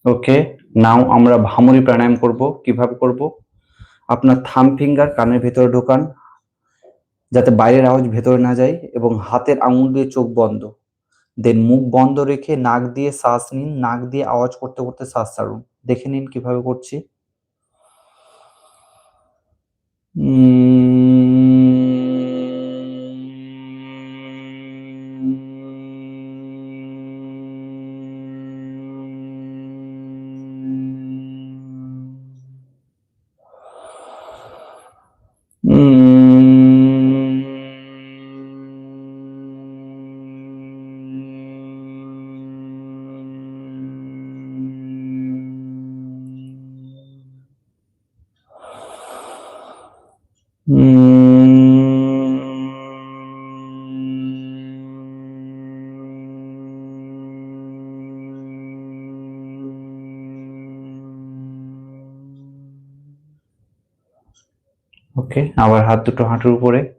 ওকে, নাও আমরা ভ্রামরী প্রাণায়াম করব। কিভাবে করব? আপনার থাম ফিঙ্গার কানের ভেতরে ঢোকান, যাতে বাইরের আওয়াজ ভেতরে না যায়, এবং হাতের আঙুল দিয়ে চোখ বন্ধ। দেন মুখ বন্ধ রেখে নাক দিয়ে শ্বাস নিন, নাক দিয়ে আওয়াজ করতে করতে শ্বাস ছাড়ুন। দেখে নিন কিভাবে করছি। ওকে, আবার হাত দুটো হাঁটুর উপরে।